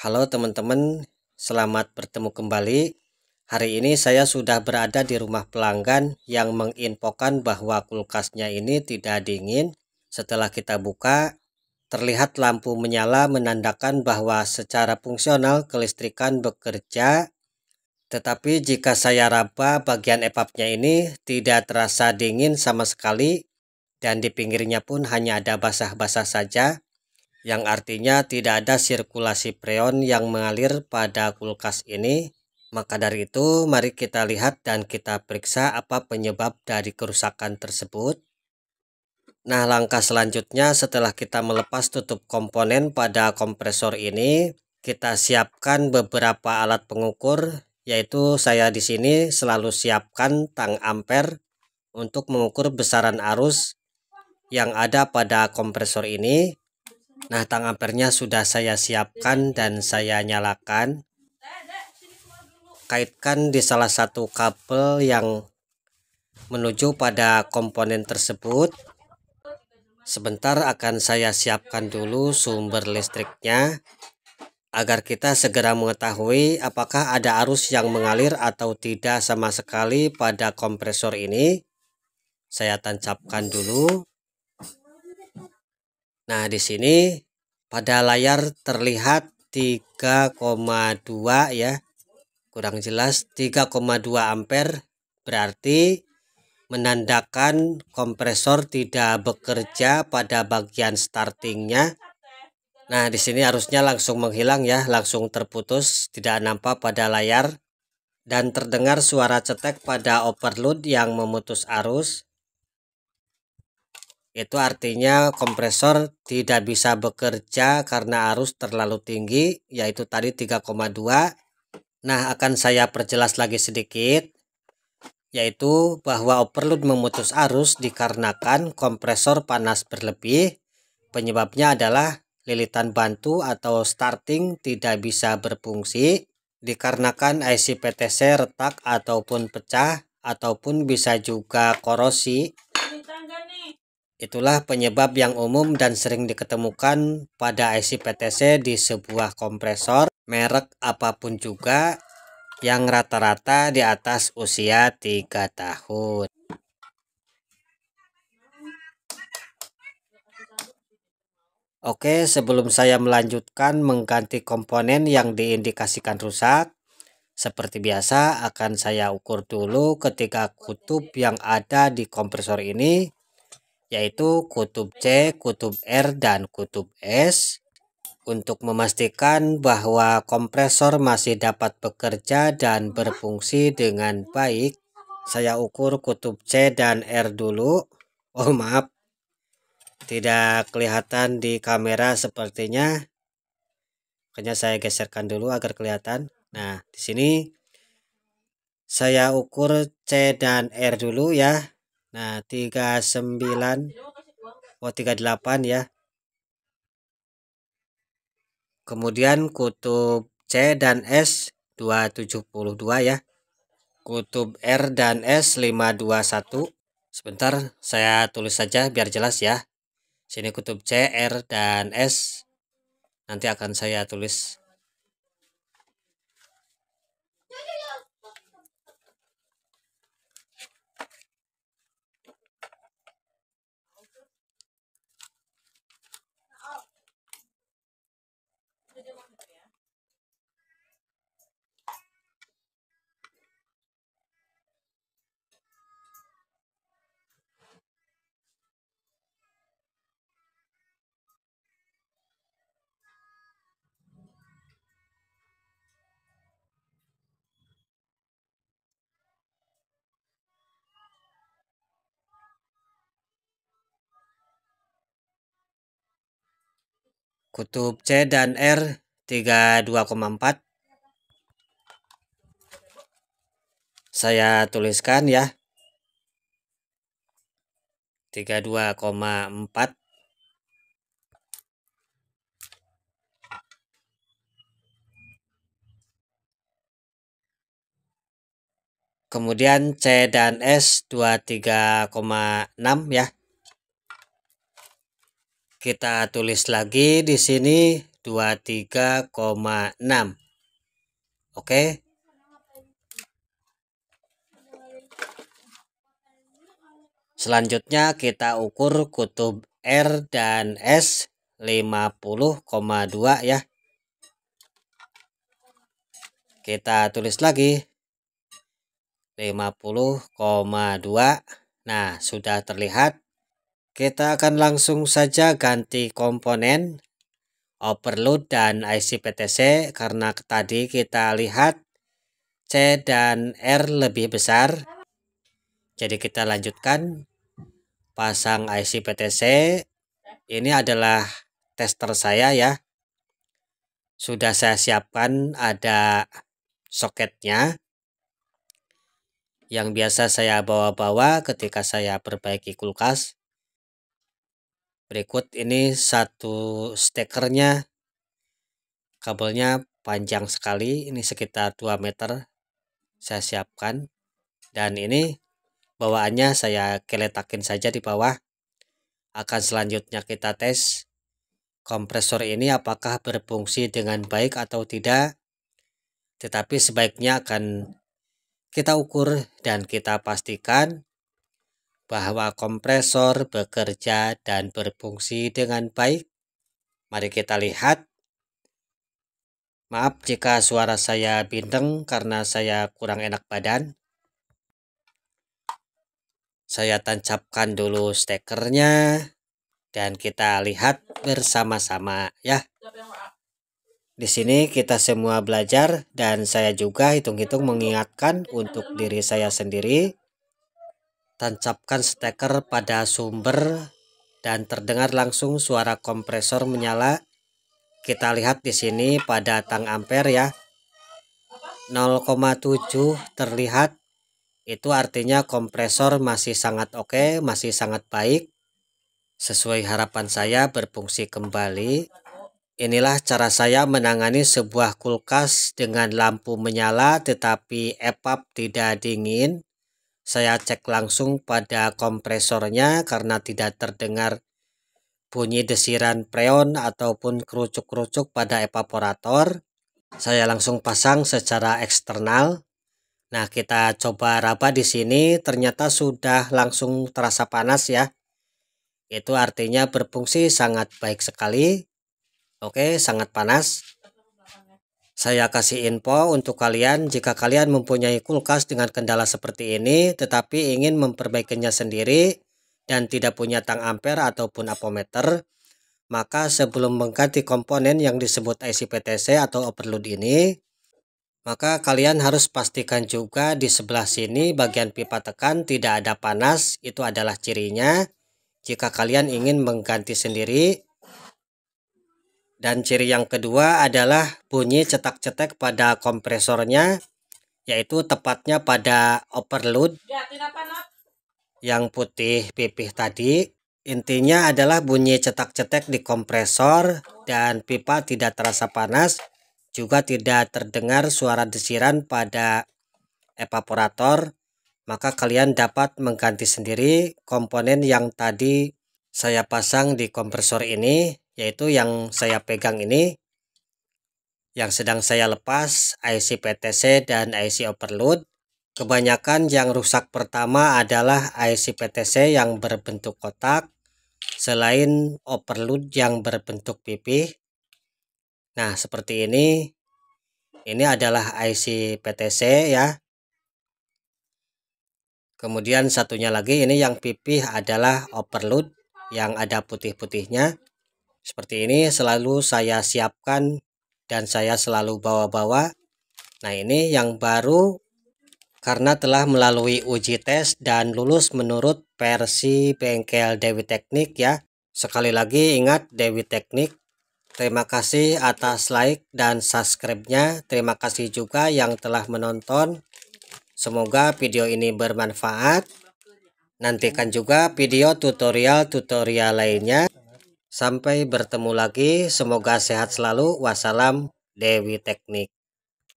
Halo teman-teman, selamat bertemu kembali. Hari ini saya sudah berada di rumah pelanggan yang menginfokan bahwa kulkasnya ini tidak dingin. Setelah kita buka, terlihat lampu menyala menandakan bahwa secara fungsional kelistrikan bekerja. Tetapi jika saya raba bagian evapnya ini tidak terasa dingin sama sekali dan di pinggirnya pun hanya ada basah-basah saja, yang artinya tidak ada sirkulasi freon yang mengalir pada kulkas ini. Maka dari itu, mari kita lihat dan kita periksa apa penyebab dari kerusakan tersebut. Nah, langkah selanjutnya setelah kita melepas tutup komponen pada kompresor ini, kita siapkan beberapa alat pengukur, yaitu saya di sini selalu siapkan tang ampere untuk mengukur besaran arus yang ada pada kompresor ini. Nah, tang ampernya sudah saya siapkan dan saya nyalakan. Kaitkan di salah satu kabel yang menuju pada komponen tersebut. Sebentar akan saya siapkan dulu sumber listriknya agar kita segera mengetahui apakah ada arus yang mengalir atau tidak sama sekali pada kompresor ini. Saya tancapkan dulu. Nah, di sini pada layar terlihat 3,2 ya. Kurang jelas 3,2 ampere, berarti menandakan kompresor tidak bekerja pada bagian startingnya. Nah, di sini arusnya langsung menghilang ya, langsung terputus, tidak nampak pada layar dan terdengar suara cetek pada overload yang memutus arus. Itu artinya kompresor tidak bisa bekerja karena arus terlalu tinggi, yaitu tadi 3,2. Nah, akan saya perjelas lagi sedikit, yaitu bahwa overload memutus arus dikarenakan kompresor panas berlebih. Penyebabnya adalah lilitan bantu atau starting tidak bisa berfungsi, dikarenakan IC PTC retak ataupun pecah, ataupun bisa juga korosi. Itulah penyebab yang umum dan sering diketemukan pada IC PTC di sebuah kompresor, merek apapun juga, yang rata-rata di atas usia 3 tahun. Oke, sebelum saya melanjutkan mengganti komponen yang diindikasikan rusak, seperti biasa akan saya ukur dulu ketiga kutub yang ada di kompresor ini, yaitu kutub C, kutub R, dan kutub S. Untuk memastikan bahwa kompresor masih dapat bekerja dan berfungsi dengan baik, saya ukur kutub C dan R dulu. Oh maaf, tidak kelihatan di kamera sepertinya. Makanya saya geserkan dulu agar kelihatan. Nah, di sini saya ukur C dan R dulu ya. Nah, 39, 38 ya. Kemudian kutub C dan S 272 ya. Kutub R dan S 521. Sebentar saya tulis saja biar jelas ya. Sini kutub C, R, dan S. Nanti akan saya tulis. Kutub C dan R 32,4. Saya tuliskan ya. 32,4. Kemudian C dan S 23,6 ya. Kita tulis lagi di sini 23,6. Oke. Selanjutnya kita ukur kutub R dan S 50,2 ya. Kita tulis lagi 50,2. Nah, sudah terlihat. Kita akan langsung saja ganti komponen overload dan IC PTC karena tadi kita lihat C dan R lebih besar. Jadi kita lanjutkan pasang IC PTC. Ini adalah tester saya ya. Sudah saya siapkan, ada soketnya yang biasa saya bawa-bawa ketika saya perbaiki kulkas. Berikut ini satu stekernya, kabelnya panjang sekali, ini sekitar 2 meter saya siapkan, dan ini bawaannya saya keletakin saja di bawah. Akan selanjutnya kita tes kompresor ini apakah berfungsi dengan baik atau tidak, tetapi sebaiknya akan kita ukur dan kita pastikan bahwa kompresor bekerja dan berfungsi dengan baik. Mari kita lihat. Maaf jika suara saya bindeng karena saya kurang enak badan. Saya tancapkan dulu stekernya dan kita lihat bersama-sama ya. Di sini kita semua belajar dan saya juga hitung-hitung mengingatkan untuk diri saya sendiri. Tancapkan steker pada sumber dan terdengar langsung suara kompresor menyala. Kita lihat di sini pada tang ampere ya. 0,7 terlihat. Itu artinya kompresor masih sangat oke, masih sangat baik. Sesuai harapan saya berfungsi kembali. Inilah cara saya menangani sebuah kulkas dengan lampu menyala tetapi EVAP tidak dingin. Saya cek langsung pada kompresornya karena tidak terdengar bunyi desiran freon ataupun kerucuk-kerucuk pada evaporator. Saya langsung pasang secara eksternal. Nah, kita coba raba di sini, ternyata sudah langsung terasa panas ya. Itu artinya berfungsi sangat baik sekali. Oke, sangat panas. Saya kasih info untuk kalian, jika kalian mempunyai kulkas dengan kendala seperti ini tetapi ingin memperbaikinya sendiri dan tidak punya tang ampere ataupun ampermeter, maka sebelum mengganti komponen yang disebut IC PTC atau overload ini, maka kalian harus pastikan juga di sebelah sini bagian pipa tekan tidak ada panas. Itu adalah cirinya jika kalian ingin mengganti sendiri. Dan ciri yang kedua adalah bunyi cetak-cetek pada kompresornya, yaitu tepatnya pada overload yang putih pipih tadi. Intinya adalah bunyi cetak-cetek di kompresor dan pipa tidak terasa panas, juga tidak terdengar suara desiran pada evaporator. Maka kalian dapat mengganti sendiri komponen yang tadi saya pasang di kompresor ini, yaitu yang saya pegang ini, yang sedang saya lepas, IC PTC dan IC overload. Kebanyakan yang rusak pertama adalah IC PTC yang berbentuk kotak, selain overload yang berbentuk pipih. Nah, seperti ini. Ini adalah IC PTC ya. Kemudian satunya lagi ini yang pipih adalah overload yang ada putih-putihnya. Seperti ini selalu saya siapkan dan saya selalu bawa-bawa. Nah, ini yang baru karena telah melalui uji tes dan lulus menurut versi bengkel Dewi Teknik ya. Sekali lagi ingat Dewi Teknik. Terima kasih atas like dan subscribe-nya. Terima kasih juga yang telah menonton. Semoga video ini bermanfaat. Nantikan juga video tutorial-tutorial lainnya. Sampai bertemu lagi. Semoga sehat selalu. Wassalam, Dewi Teknik.